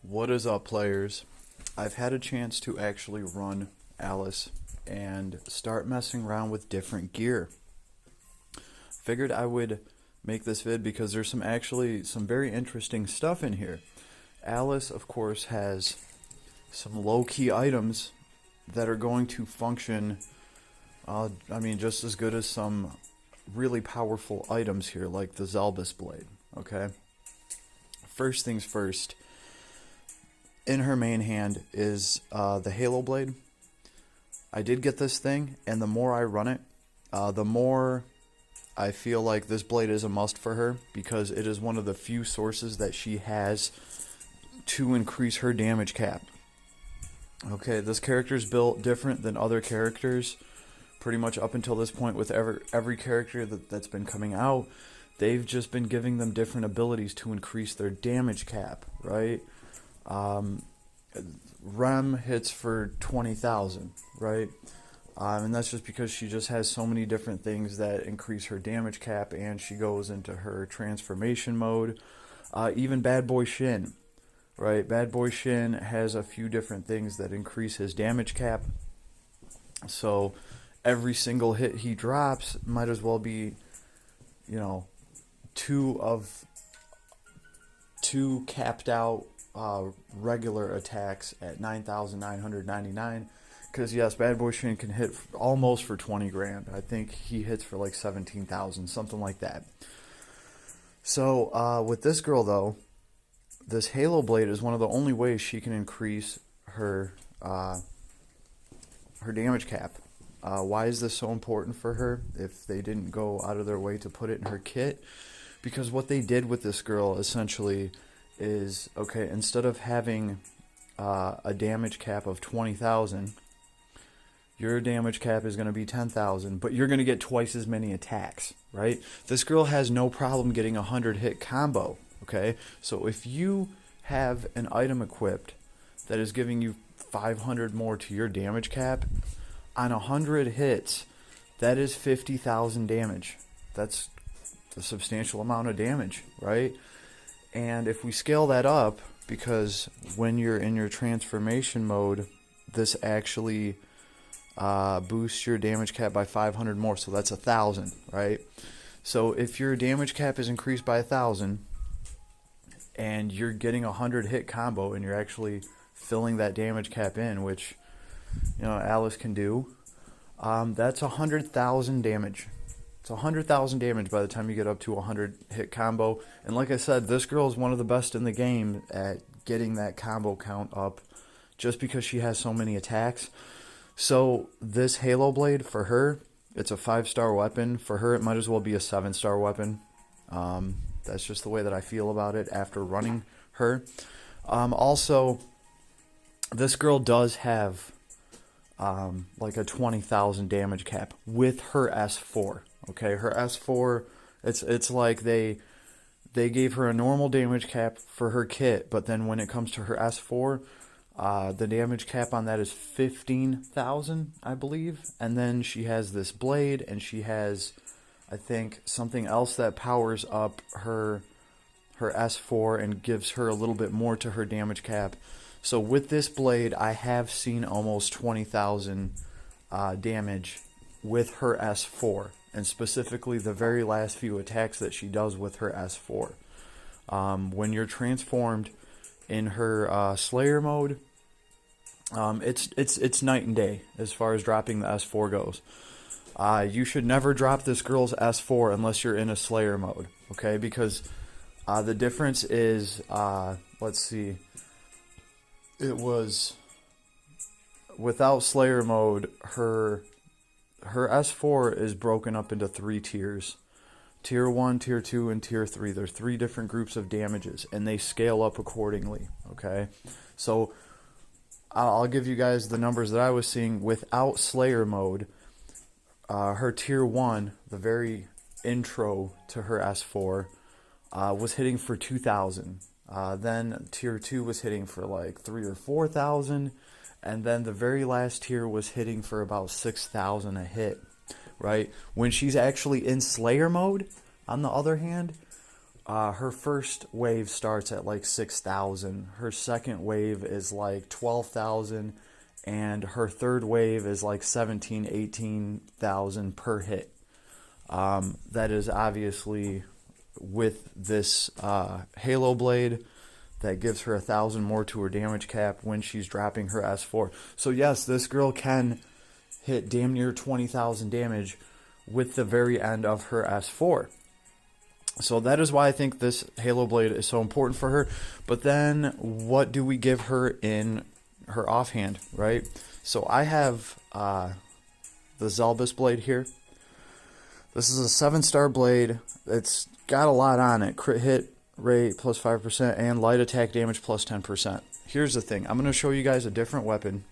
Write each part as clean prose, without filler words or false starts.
What is up, players? I've had a chance to actually run Alice and start messing around with different gear. Figured I would make this vid because there's some very interesting stuff in here. Alice, of course, has some low-key items that are going to function, just as good as some really powerful items here, like the Zelbus blade, okay? First things first, in her main hand is the Halo blade. I did get this thing, and the more I run it, the more I feel like this blade is a must for her, because it is one of the few sources that she has to increase her damage cap. Okay, this character is built different than other characters pretty much up until this point. With every character that's been coming out, they've just been giving them different abilities to increase their damage cap, right? Rem hits for 20,000, right? And that's just because she just has so many different things that increase her damage cap, and she goes into her transformation mode. Even Bad Boy Shin, right? Bad Boy Shin has a few different things that increase his damage cap. So every single hit he drops might as well be, two capped out regular attacks at 9,999. Because yes, Bad Boy Shin can hit almost for 20 grand. I think he hits for like 17,000, something like that. So with this girl though, this Halo blade is one of the only ways she can increase her damage cap. Why is this so important for her if they didn't go out of their way to put it in her kit? Because what they did with this girl essentially is, okay, instead of having a damage cap of 20,000, your damage cap is going to be 10,000, but you're going to get twice as many attacks, right? This girl has no problem getting a 100-hit combo, okay? So if you have an item equipped that is giving you 500 more to your damage cap, on 100 hits, that is 50,000 damage. That's a substantial amount of damage, right? And if we scale that up, because when you're in your transformation mode, this actually boosts your damage cap by 500 more, so that's 1,000, right? So if your damage cap is increased by 1,000 and you're getting a 100-hit combo and you're actually filling that damage cap in, which Alice can do, that's 100,000 damage. It's 100,000 damage by the time you get up to a 100-hit combo. And like I said, this girl is one of the best in the game at getting that combo count up just because she has so many attacks. So this Halo blade, for her, it's a 5-star weapon. For her, it might as well be a 7-star weapon. That's just the way that I feel about it after running her. Also, this girl does have like a 20,000 damage cap with her S4. Okay, her S4, it's like they gave her a normal damage cap for her kit, but then when it comes to her S4, the damage cap on that is 15,000, I believe. And then she has this blade, and she has, I think, something else that powers up her S4 and gives her a little bit more to her damage cap. So with this blade, I have seen almost 20,000 damage with her S4, and specifically the very last few attacks that she does with her S4. When you're transformed in her Slayer mode, it's night and day as far as dropping the S4 goes. You should never drop this girl's S4 unless you're in a Slayer mode, okay? Because the difference is, let's see. It was, without Slayer mode, her S4 is broken up into 3 tiers. Tier 1, Tier 2, and Tier 3. They're 3 different groups of damages, and they scale up accordingly, okay? So, I'll give you guys the numbers that I was seeing. Without Slayer mode, her Tier 1, the very intro to her S4, was hitting for 2,000. Then Tier 2 was hitting for like 3,000 or 4,000, and then the very last tier was hitting for about 6,000 a hit, right? When she's actually in Slayer mode, on the other hand, her first wave starts at like 6,000. Her second wave is like 12,000. And her third wave is like 17, 18,000 per hit. That is obviously with this Halo Blade that gives her 1,000 more to her damage cap when she's dropping her S4. So yes, this girl can hit damn near 20,000 damage with the very end of her S4. So that is why I think this Halo Blade is so important for her. But then what do we give her in her offhand, right? So I have the Zelbus Blade here. This is a 7-star blade. It's got a lot on it. Crit hit rate plus 5% and light attack damage plus 10%. Here's the thing. I'm going to show you guys a different weapon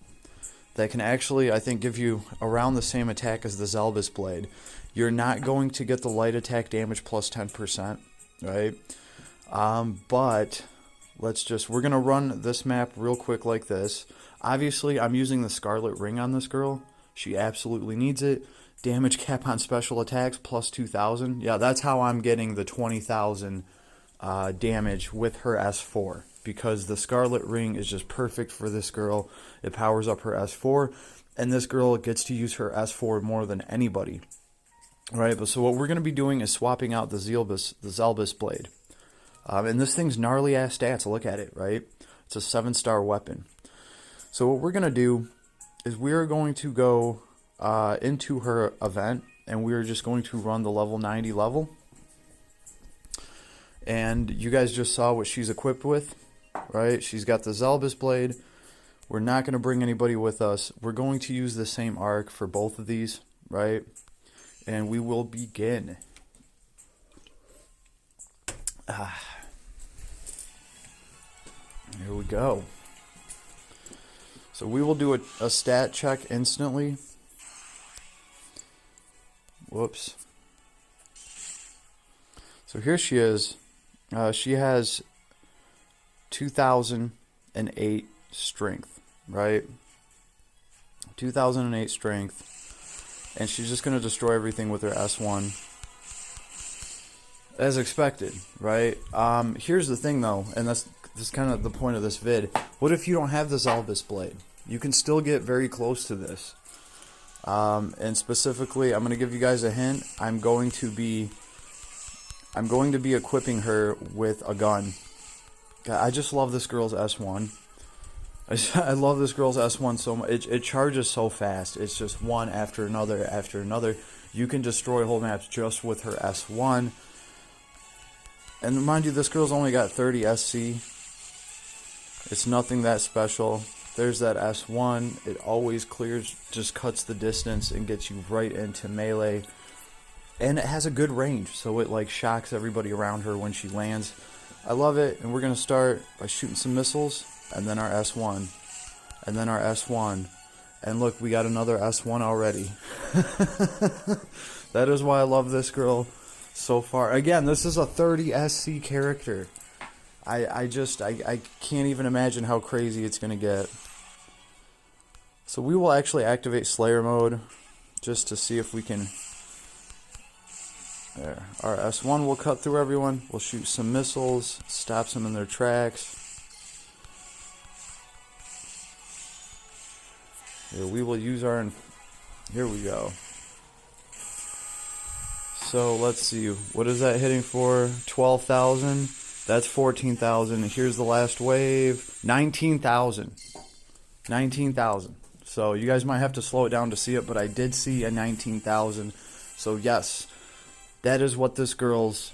that can actually, I think, give you around the same attack as the Zelbus Blade. You're not going to get the light attack damage plus 10%, right? But we're going to run this map real quick like this. Obviously, I'm using the Scarlet ring on this girl. She absolutely needs it. Damage cap on special attacks plus 2,000. Yeah, that's how I'm getting the 20,000 damage with her S4. Because the Scarlet ring is just perfect for this girl. It powers up her S4. And this girl gets to use her S4 more than anybody. Right, but so what we're going to be doing is swapping out the Zelbus Blade. And this thing's gnarly ass stats. Look at it, right? It's a 7-star weapon. So what we're going to do is we are going to go into her event, and we're just going to run the level 90 level. And you guys just saw what she's equipped with, right? She's got the Zelbus Blade. We're not going to bring anybody with us. We're going to use the same arc for both of these, right? And we will begin. Here we go. So we will do a stat check instantly. Whoops. So here she is. She has 2008 strength, right? 2008 strength. And she's just going to destroy everything with her S1. As expected, right? Here's the thing though, and that's kind of the point of this vid. What if you don't have the Zelbus Blade? You can still get very close to this. And specifically, I'm going to give you guys a hint. I'm going to be equipping her with a gun. I just love this girl's S1. I love this girl's S1 so much. It charges so fast. It's just one after another after another. You can destroy whole maps just with her S1. And mind you, this girl's only got 30 SC. It's nothing that special. There's that S1. It always clears, just cuts the distance and gets you right into melee. And it has a good range, so it like shocks everybody around her when she lands. I love it, and we're going to start by shooting some missiles, and then our S1, and then our S1. And look, we got another S1 already. That is why I love this girl so far. Again, this is a 30 SC character. I can't even imagine how crazy it's going to get. So we will actually activate Slayer mode just to see if we can... There. Our S1 will cut through everyone. We'll shoot some missiles, stops them in their tracks. Here we will use our... Here we go. So let's see. What is that hitting for? 12,000. That's 14,000. Here's the last wave. 19,000. 19,000. So you guys might have to slow it down to see it, but I did see a 19,000. So yes, that is what this girl's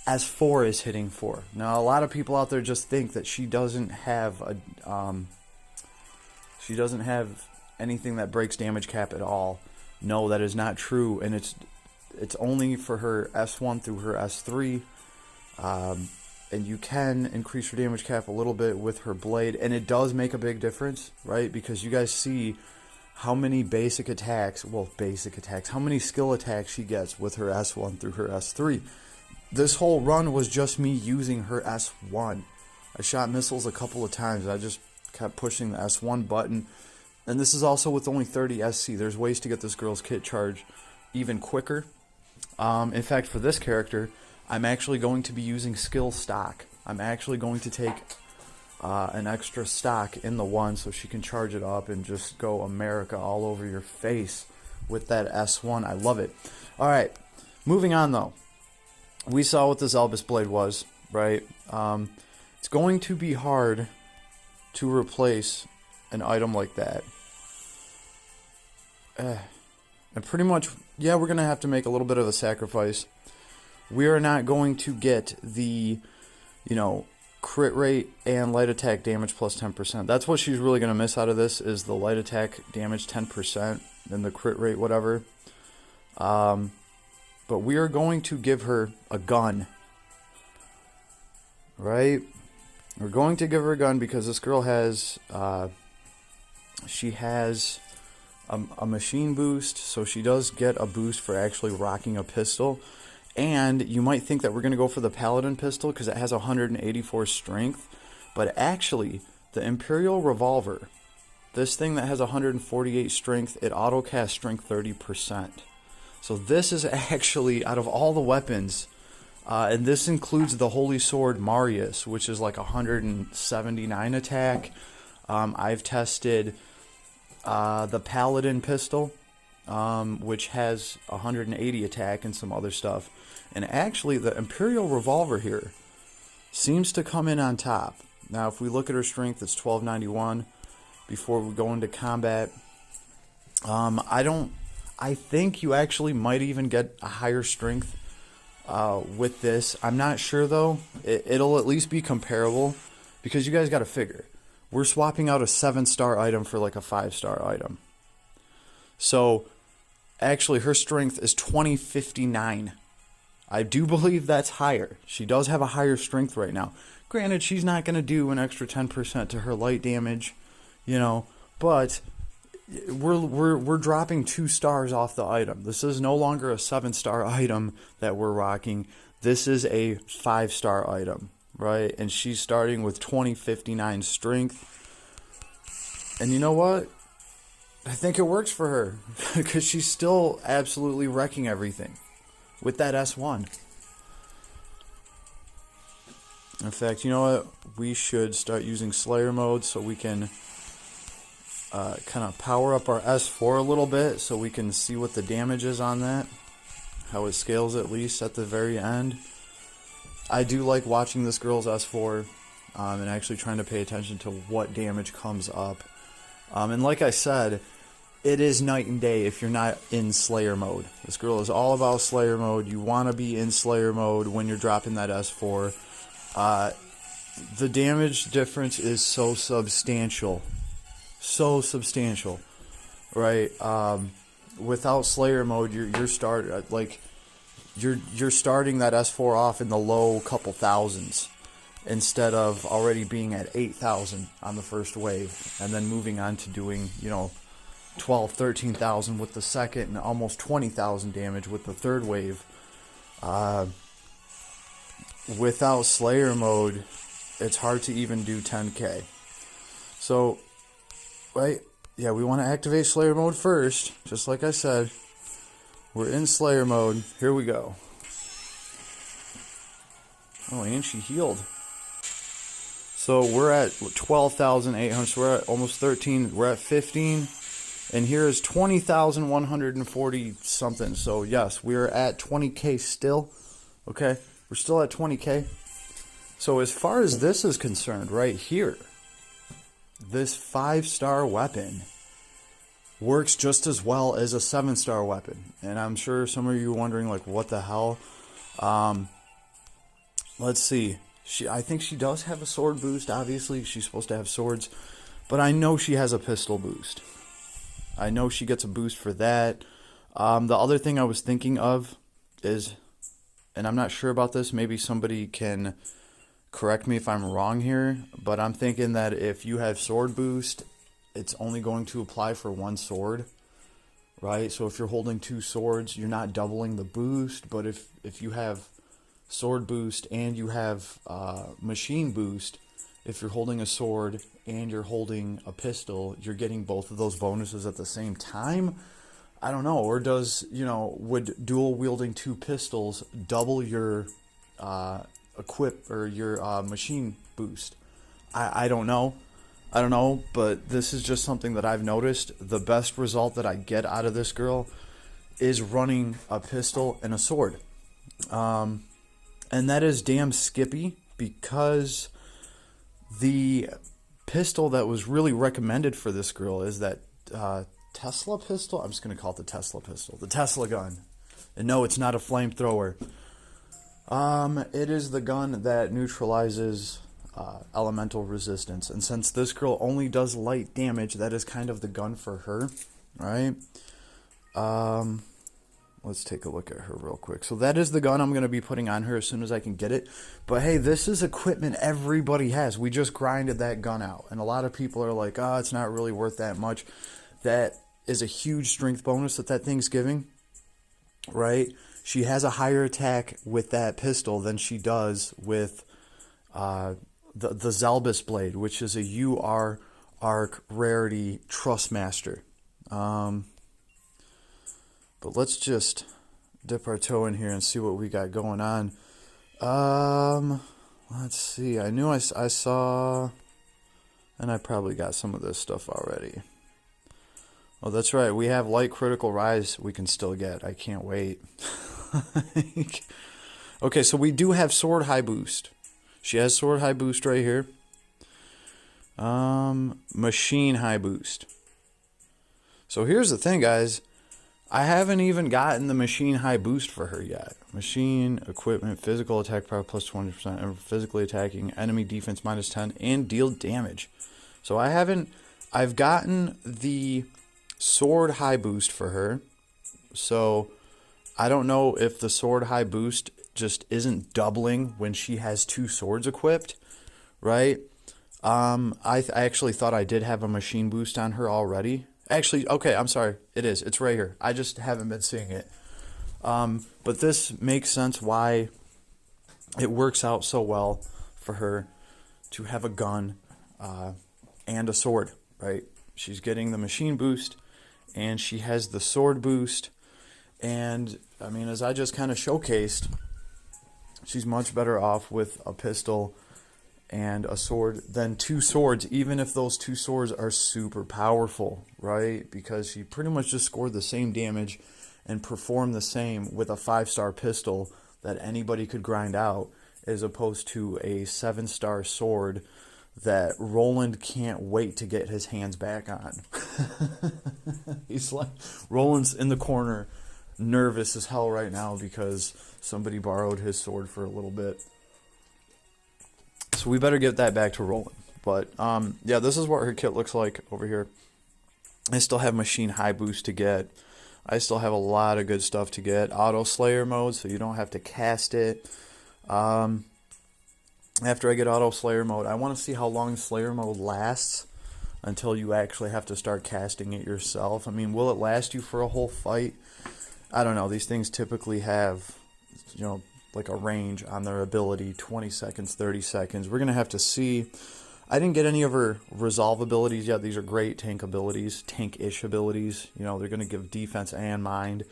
S4 is hitting for. Now a lot of people out there just think that she doesn't have anything that breaks damage cap at all. No, that is not true, and it's only for her S1 through her S3. And you can increase her damage cap a little bit with her blade, and it does make a big difference, right? Because you guys see how many basic attacks, how many skill attacks she gets with her S1 through her S3. This whole run was just me using her S1. I shot missiles a couple of times. I just kept pushing the S1 button. And this is also with only 30 SC. There's ways to get this girl's kit charge even quicker. In fact, for this character, I'm actually going to be using skill stock. I'm actually going to take an extra stock in the one so she can charge it up and just go America all over your face with that S1. I love it. Alright, moving on though. We saw what this Elvis Blade was, right? It's going to be hard to replace an item like that. And pretty much, yeah, we're going to have to make a little bit of a sacrifice. We are not going to get the, crit rate and light attack damage plus 10%. That's what she's really going to miss out of this, is the light attack damage 10% and the crit rate whatever. But we are going to give her a gun. Right? We're going to give her a gun because this girl has, she has a machine boost, so she does get a boost for actually rocking a pistol. And you might think that we're going to go for the Paladin pistol because it has 184 strength. But actually, the Imperial Revolver, this thing that has 148 strength, it auto-casts strength 30%. So this is actually, out of all the weapons, and this includes the Holy Sword Marius, which is like 179 attack. I've tested the Paladin pistol, which has 180 attack and some other stuff. And actually, the Imperial Revolver here seems to come in on top. Now, if we look at her strength, it's 1291 before we go into combat. I think you actually might even get a higher strength with this. I'm not sure, though. It'll at least be comparable, because you guys got to figure. We're swapping out a 7-star item for like a 5-star item. So, actually, her strength is 2059. I do believe that's higher. She does have a higher strength right now. Granted, she's not going to do an extra 10% to her light damage, but we're dropping 2 stars off the item. This is no longer a 7-star item that we're rocking. This is a 5-star item, right? And she's starting with 2059 strength. And you know what? I think it works for her because she's still absolutely wrecking everything with that S1. In fact, you know what? We should start using Slayer mode so we can kind of power up our S4 a little bit so we can see what the damage is on that. How it scales, at least at the very end. I do like watching this girl's S4 and actually trying to pay attention to what damage comes up. And like I said, it is night and day if you're not in Slayer mode. This girl is all about Slayer mode. You want to be in Slayer mode when you're dropping that S4. The damage difference is so substantial. So substantial. Right? Without Slayer mode, you're starting that S4 off in the low couple thousands, instead of already being at 8,000 on the first wave, and then moving on to doing, 12, 13,000 with the second, and almost 20,000 damage with the third wave. Without Slayer mode, it's hard to even do 10k. So, right, yeah, we want to activate Slayer mode first, just like I said. We're in Slayer mode. Here we go. Oh, and she healed. So we're at 12,800, so we're at almost 13, we're at 15, and here is 20,140 something. So yes, we're at 20k still, okay? We're still at 20k. So as far as this is concerned, right here, this 5-star weapon works just as well as a 7-star weapon. And I'm sure some of you are wondering, like, what the hell? Let's see. I think she does have a sword boost. Obviously, she's supposed to have swords. But I know she has a pistol boost. I know she gets a boost for that. The other thing I was thinking of is, and I'm not sure about this, maybe somebody can correct me if I'm wrong here, but I'm thinking that if you have sword boost, it's only going to apply for one sword, right? So if you're holding 2 swords, you're not doubling the boost, but if you have sword boost and you have machine boost, if you're holding a sword and you're holding a pistol, you're getting both of those bonuses at the same time. I don't know. Or does, would dual wielding 2 pistols double your equip or your machine boost. I don't know. I don't know, but this is just something that I've noticed. The best result that I get out of this girl is running a pistol and a sword. And that is damn skippy, because the pistol that was really recommended for this girl is that Tesla pistol. I'm just going to call it the Tesla pistol. The Tesla gun. And no, it's not a flamethrower. It is the gun that neutralizes elemental resistance. And since this girl only does light damage, that is kind of the gun for her, right? Let's take a look at her real quick. So that is the gun I'm going to be putting on her as soon as I can get it. But hey, this is equipment everybody has. We just grinded that gun out. And a lot of people are like, oh, it's not really worth that much. That is a huge strength bonus that thing's giving, right? She has a higher attack with that pistol than she does with the Zelbus blade, which is a UR Arc Rarity Trustmaster. But let's just dip our toe in here and see what we got going on. Let's see. I knew I saw, and I probably got some of this stuff already. Oh, that's right. We have light critical rise we can still get. I can't wait. Okay, so we do have sword high boost. She has sword high boost right here. Machine high boost. So here's the thing, guys. I haven't even gotten the machine high boost for her yet. Machine, equipment, physical attack power plus 20%, and physically attacking, enemy defense minus 10, and deal damage. So I've gotten the sword high boost for her. So I don't know if the sword high boost just isn't doubling when she has two swords equipped, right? I actually thought I did have a machine boost on her already. Actually, okay, I'm sorry. It is. It's right here. I just haven't been seeing it. But this makes sense why it works out so well for her to have a gun and a sword, right? She's getting the machine boost, and she has the sword boost. And, I mean, as I just kind of showcased, she's much better off with a pistol and a sword than two swords, even if those two swords are super powerful, right? Because she pretty much just scored the same damage and performed the same with a 5-star pistol that anybody could grind out, as opposed to a 7-star sword that Roland can't wait to get his hands back on. He's like, Roland's in the corner, nervous as hell right now because somebody borrowed his sword for a little bit. So we better get that back to Roland. But yeah, this is what her kit looks like over here. I still have machine high boost to get. I still have a lot of good stuff to get. Auto Slayer mode, so you don't have to cast it. After I get Auto Slayer mode, I want to see how long Slayer mode lasts until you actually have to start casting it yourself. I mean, will it last you for a whole fight? I don't know. These things typically have, you know, like a range on their ability, 20 seconds, 30 seconds. We're going to have to see. I didn't get any of her resolve abilities yet. These are great tank abilities, tank-ish abilities. You know, they're going to give defense and mind.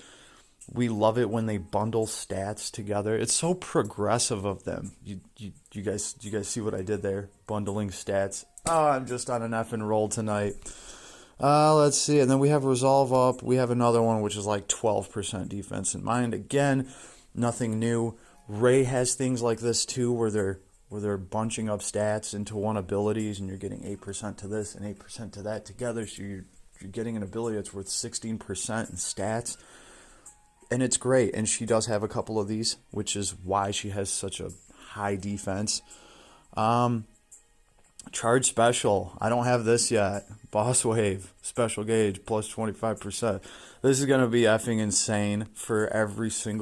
We love it when they bundle stats together. It's so progressive of them. You guys see what I did there? Bundling stats. Oh, I'm just on an effing roll tonight. Let's see. And then we have resolve up. We have another one which is like 12% defense and mind. Again, nothing new. Ray has things like this too, where they're bunching up stats into one abilities, and you're getting 8% to this and 8% to that together. So you're getting an ability that's worth 16% in stats. And it's great. And she does have a couple of these, which is why she has such a high defense. Charge special. I don't have this yet. Boss wave. Special gauge plus 25%. This is going to be effing insane for everything.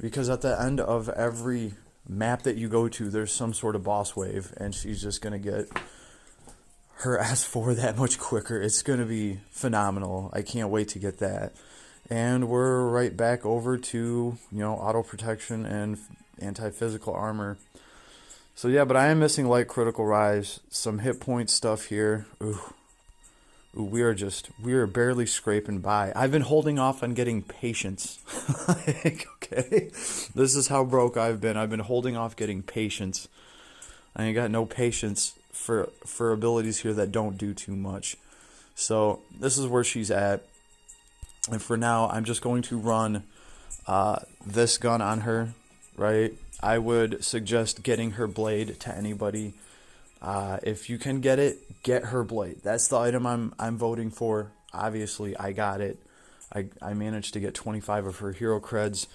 Because at the end of every map that you go to, there's some sort of boss wave. And she's just going to get her S4 that much quicker. It's going to be phenomenal. I can't wait to get that. And we're right back over to, you know, auto protection and anti-physical armor. So yeah, but I am missing light critical rise, some hit point stuff here. Ooh, Ooh, we are barely scraping by. I've been holding off on getting patience. Like, okay, this is how broke I've been. I've been holding off getting patience. I ain't got no patience for abilities here that don't do too much. So this is where she's at. And for now, I'm just going to run this gun on her, right? I would suggest getting her blade to anybody. If you can get it, get her blade. That's the item I'm voting for. Obviously, I got it. I managed to get 25 of her hero creds.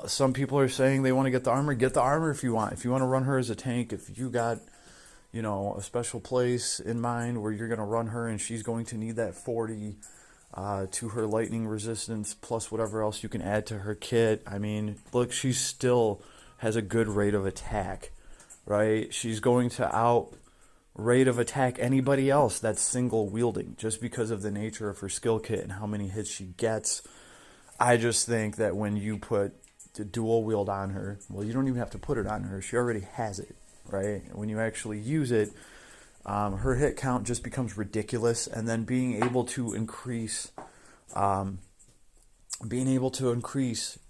Some people are saying they want to get the armor. Get the armor if you want. If you want to run her as a tank, if you got, a special place in mind where you're going to run her and she's going to need that 40 to her lightning resistance plus whatever else you can add to her kit. I mean, look, she still has a good rate of attack, right? She's going to out rate of attack anybody else that's single wielding just because of the nature of her skill kit and how many hits she gets. I just think that when you put the dual wield on her, well, you don't even have to put it on her. She already has it, right? When you actually use it, her hit count just becomes ridiculous, and then being able to increase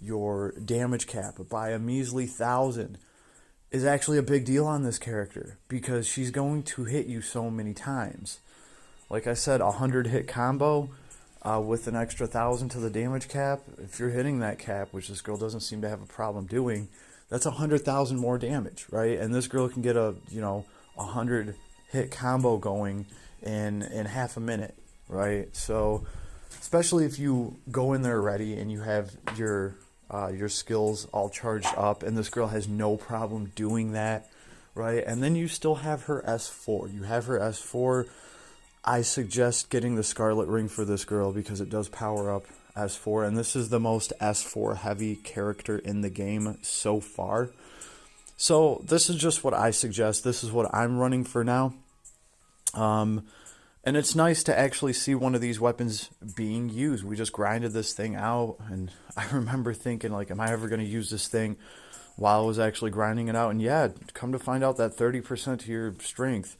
your damage cap by a measly 1,000 is actually a big deal on this character because she's going to hit you so many times. Like I said, 100 hit combo with an extra 1,000 to the damage cap. If you're hitting that cap, which this girl doesn't seem to have a problem doing, that's 100,000 more damage, right? And this girl can get a 100 hit combo going in half a minute, right? So especially if you go in there ready and you have your skills all charged up, and this girl has no problem doing that, right? And then you still have her S4. You have her S4. I suggest getting the Scarlet ring for this girl because it does power up S4, and this is the most S4 heavy character in the game so far. So this is just what I suggest. This is what I'm running for now. And it's nice to actually see one of these weapons being used. We just grinded this thing out, and I remember thinking, like, am I ever going to use this thing while I was actually grinding it out? And yeah, come to find out that 30% to your strength,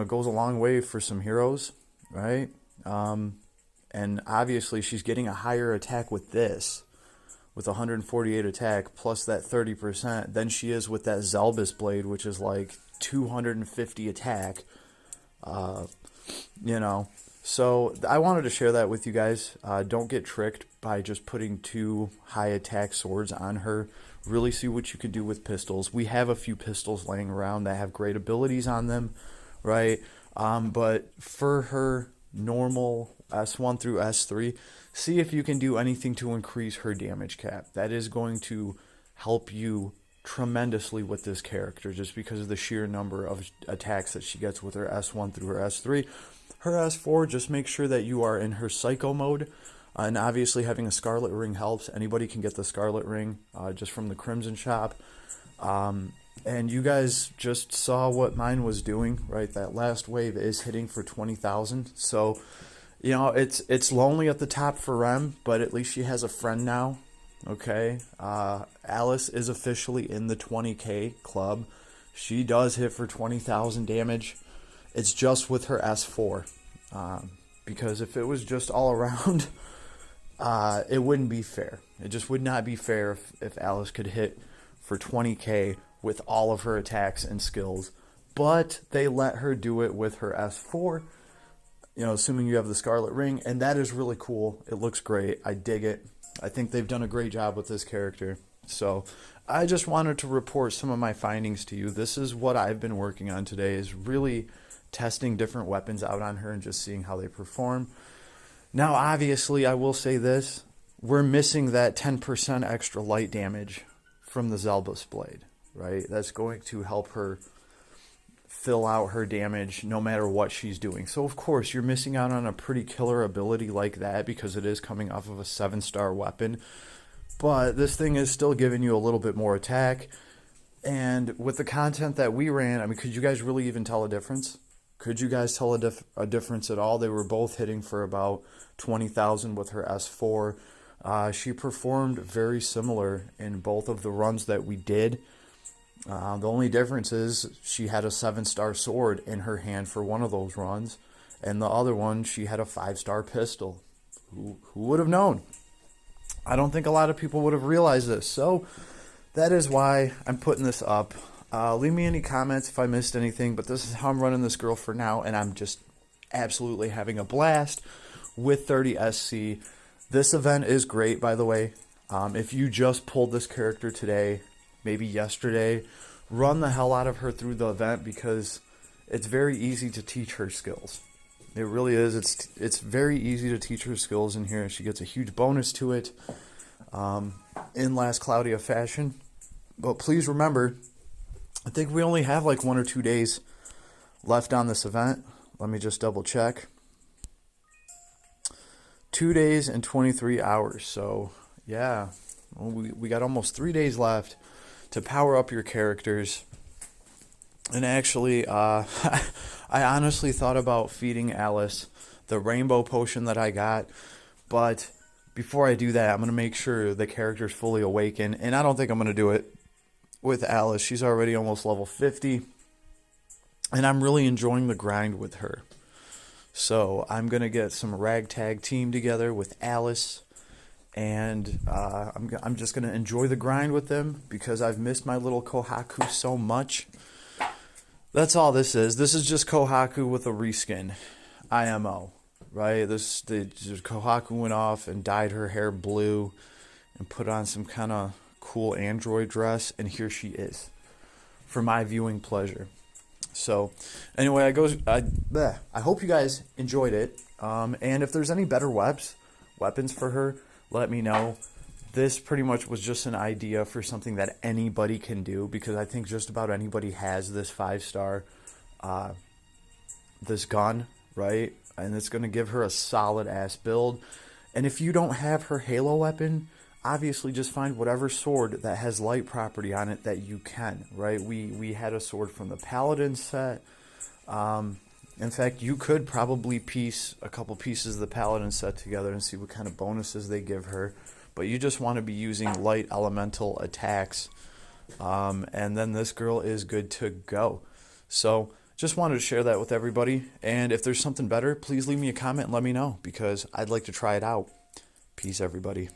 goes a long way for some heroes, right? And obviously she's getting a higher attack with this, with 148 attack, plus that 30%, than she is with that Zelbus blade, which is like 250 attack. So I wanted to share that with you guys. Don't get tricked by just putting 2 high attack swords on her. Really see what you can do with pistols. We have a few pistols laying around that have great abilities on them, right? But for her normal S1 through S3, see if you can do anything to increase her damage cap. That is going to help you tremendously with this character just because of the sheer number of attacks that she gets with her S1 through her S3. Her S4, just make sure that you are in her psycho mode, and obviously having a Scarlet ring helps. Anybody can get the Scarlet ring just from the Crimson shop. And you guys just saw what mine was doing, right? That last wave is hitting for 20,000. So, it's lonely at the top for Rem, but at least she has a friend now. Okay, Alice is officially in the 20k club. She does hit for 20,000 damage. It's just with her S4, because if it was just all around, it wouldn't be fair. It just would not be fair if Alice could hit for 20k with all of her attacks and skills. But they let her do it with her S4, assuming you have the Scarlet ring, and that is really cool. It looks great. I dig it. I think they've done a great job with this character. So I just wanted to report some of my findings to you. This is what I've been working on today, is really testing different weapons out on her and just seeing how they perform. Now, obviously, I will say this. We're missing that 10% extra light damage from the Zelbus blade, right? That's going to help her fill out her damage no matter what she's doing. So, of course, you're missing out on a pretty killer ability like that because it is coming off of a 7-star weapon. But this thing is still giving you a little bit more attack. And with the content that we ran, I mean, could you guys really even tell a difference? Could you guys tell a difference at all? They were both hitting for about 20,000 with her S4. She performed very similar in both of the runs that we did. The only difference is she had a 7-star sword in her hand for one of those runs, And the other one, she had a 5-star pistol. Who would have known? I don't think a lot of people would have realized this. So that is why I'm putting this up. Leave me any comments if I missed anything, but this is how I'm running this girl for now, and I'm just absolutely having a blast with 30SC. This event is great, by the way. If you just pulled this character today, maybe yesterday, run the hell out of her through the event because it's very easy to teach her skills. It really is. It's very easy to teach her skills in here. She gets a huge bonus to it in Last Cloudia fashion. But please remember, I think we only have like 1 or 2 days left on this event. Let me just double check. 2 days and 23 hours. So, yeah, we got almost 3 days left to power up your characters. And actually, I honestly thought about feeding Alice the rainbow potion that I got. But before I do that, I'm going to make sure the character's fully awakened. And I don't think I'm going to do it with Alice. She's already almost level 50. And I'm really enjoying the grind with her. So I'm going to get some ragtag team together with Alice. And I'm just going to enjoy the grind with them because I've missed my little Kohaku so much. That's all this is. This is just Kohaku with a reskin. IMO. Right? Kohaku went off and dyed her hair blue and put on some kind of cool android dress. And here she is. For my viewing pleasure. So, anyway, I hope you guys enjoyed it. And if there's any better weapons for her, let me know. This pretty much was just an idea for something that anybody can do because I think just about anybody has this 5-star, this gun, right? And it's going to give her a solid ass build. And if you don't have her Halo weapon, obviously just find whatever sword that has light property on it that you can, right? We had a sword from the Paladin set. In fact, you could probably piece a couple pieces of the Paladin set together and see what kind of bonuses they give her. But you just want to be using light elemental attacks. And then this girl is good to go. So just wanted to share that with everybody. And if there's something better, please leave me a comment and let me know because I'd like to try it out. Peace, everybody.